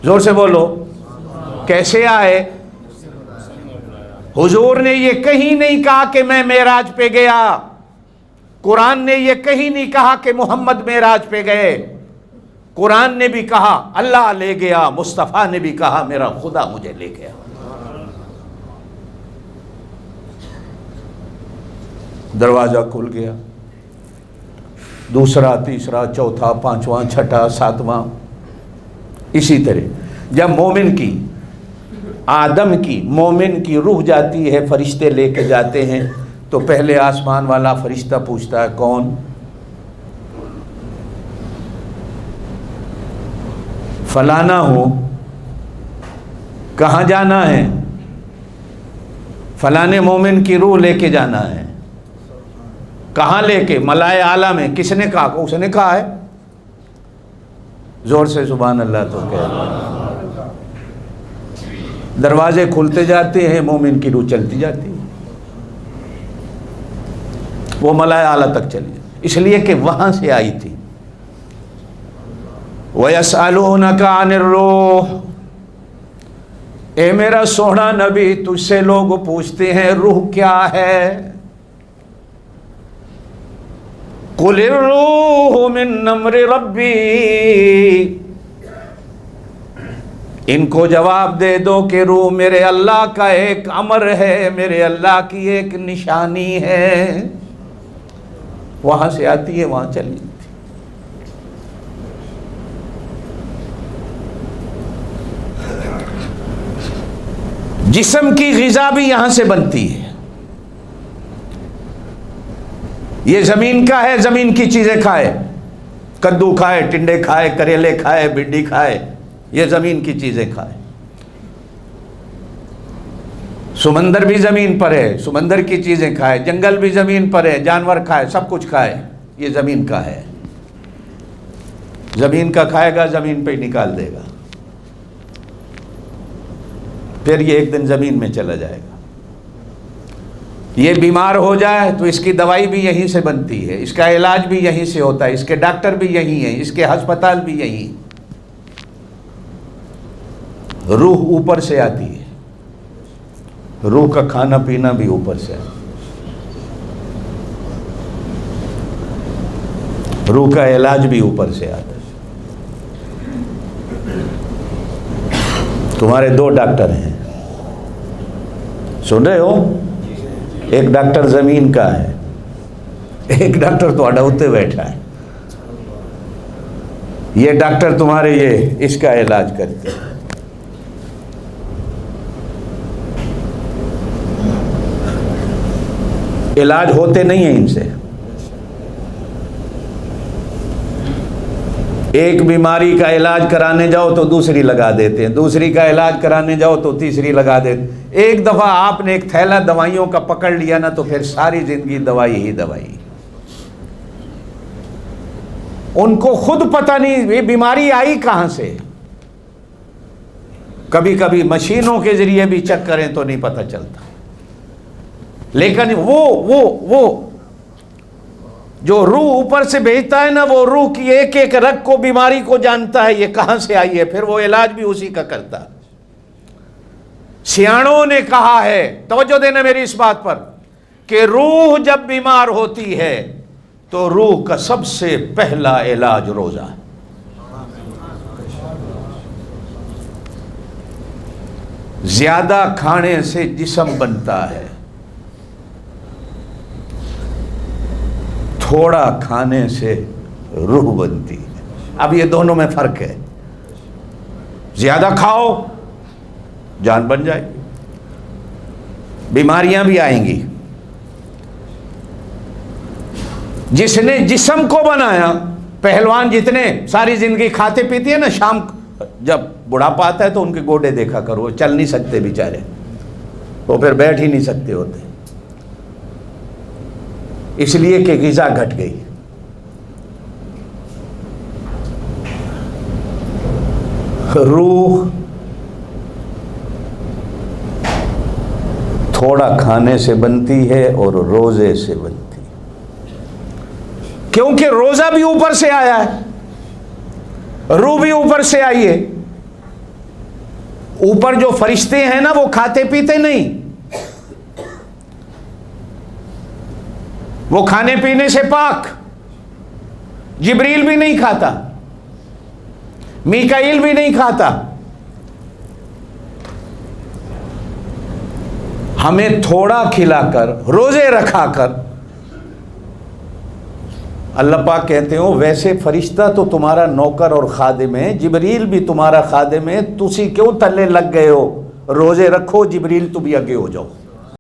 जोर से बोलो, कैसे आए? हुजूर ने ये कहीं नहीं कहा कि मैं मेराज पे गया, कुरान ने ये कहीं नहीं कहा कि मोहम्मद मेराज पे गए। कुरान ने भी कहा अल्लाह ले गया, मुस्तफ़ा ने भी कहा मेरा खुदा मुझे ले गया। दरवाजा खुल गया, दूसरा, तीसरा, चौथा, पांचवा, छठा, सातवां, इसी तरह जब मोमिन की, आदम की, मोमिन की रूह जाती है, फरिश्ते लेके जाते हैं, तो पहले आसमान वाला फरिश्ता पूछता है कौन? फलाना हो, कहाँ जाना है? फलाने मोमिन की रूह लेके जाना है। कहाँ लेके? मलाए आला में। किसने कहा? उसने कहा है। जोर से सुभान अल्लाह तो कह। दरवाजे खुलते जाते हैं, मोमिन की रूह चलती जाती है, वो मलाए आला तक चली, इसलिए कि वहां से आई थी। वयसअलूनका अनिर रूह, ए मेरा सोहना नबी, तुझसे लोग पूछते हैं रूह क्या है? कुलिर रूह मिन अम्रि रब्बी, इनको जवाब दे दो कि रूह मेरे अल्लाह का एक अमर है, मेरे अल्लाह की एक निशानी है, वहां से आती है, वहां चली जाती। जिस्म की ग़िज़ा भी यहां से बनती है। ये जमीन का है, जमीन की चीजें खाए, कद्दू खाए, टिंडे खाए, करेले खाए, भिंडी खाए, ये जमीन की चीजें खाए। समंदर भी जमीन पर है, समंदर की चीजें खाए, जंगल भी जमीन पर है, जानवर खाए, सब कुछ खाए, ये जमीन का है। जमीन का खाएगा, जमीन पे ही निकाल देगा, फिर ये एक दिन जमीन में चला जाएगा। ये बीमार हो जाए तो इसकी दवाई भी यहीं से बनती है, इसका इलाज भी यहीं से होता है, इसके डॉक्टर भी यहीं हैं, इसके अस्पताल भी यहीं। रूह ऊपर से आती है, रूह का खाना पीना भी ऊपर से आता है, रूह का इलाज भी ऊपर से आता है। तुम्हारे दो डॉक्टर हैं, सुन रहे हो? एक डॉक्टर जमीन का है, एक डॉक्टर तो उत्ते बैठा है। ये डॉक्टर तुम्हारे ये इसका इलाज करते हैं। इलाज होते नहीं है इनसे। एक बीमारी का इलाज कराने जाओ तो दूसरी लगा देते हैं, दूसरी का इलाज कराने जाओ तो तीसरी लगा देते। एक दफा आपने एक थैला दवाइयों का पकड़ लिया ना, तो फिर सारी जिंदगी दवाई ही दवाई। उनको खुद पता नहीं ये बीमारी आई कहां से। कभी कभी मशीनों के जरिए भी चेक करें तो नहीं पता चलता, लेकिन वो जो रूह ऊपर से भेजता है ना, वो रूह की एक एक रग को, बीमारी को जानता है ये कहां से आई है, फिर वो इलाज भी उसी का करता है। सियाणों ने कहा है, तवज्जो देना मेरी इस बात पर, कि रूह जब बीमार होती है तो रूह का सबसे पहला इलाज रोजा है। ज्यादा खाने से जिस्म बनता है, थोड़ा खाने से रूह बनती है। अब ये दोनों में फर्क है। ज्यादा खाओ जान बन जाएगी, बीमारियां भी आएंगी। जिसने जिस्म को बनाया, पहलवान जितने सारी जिंदगी खाते पीते हैं ना, शाम जब बुढ़ापा आता है तो उनके गोडे देखा करो, वो चल नहीं सकते बेचारे, वो फिर बैठ ही नहीं सकते होते, इसलिए कि ग़िज़ा घट गई। रूह थोड़ा खाने से बनती है और रोजे से बनती है, क्योंकि रोजा भी ऊपर से आया है, रूह भी ऊपर से आई है। ऊपर जो फरिश्ते हैं ना वो खाते पीते नहीं, वो खाने पीने से पाक। जिब्रील भी नहीं खाता, मीकाईल भी नहीं खाता। हमें थोड़ा खिलाकर, रोजे रखाकर, अल्लाह पाक कहते हो वैसे फरिश्ता तो तुम्हारा नौकर और खादिम है, जिब्रील भी तुम्हारा खादिम है, तुसी क्यों तले लग गए हो? रोजे रखो, जिब्रील तुम भी आगे हो जाओ।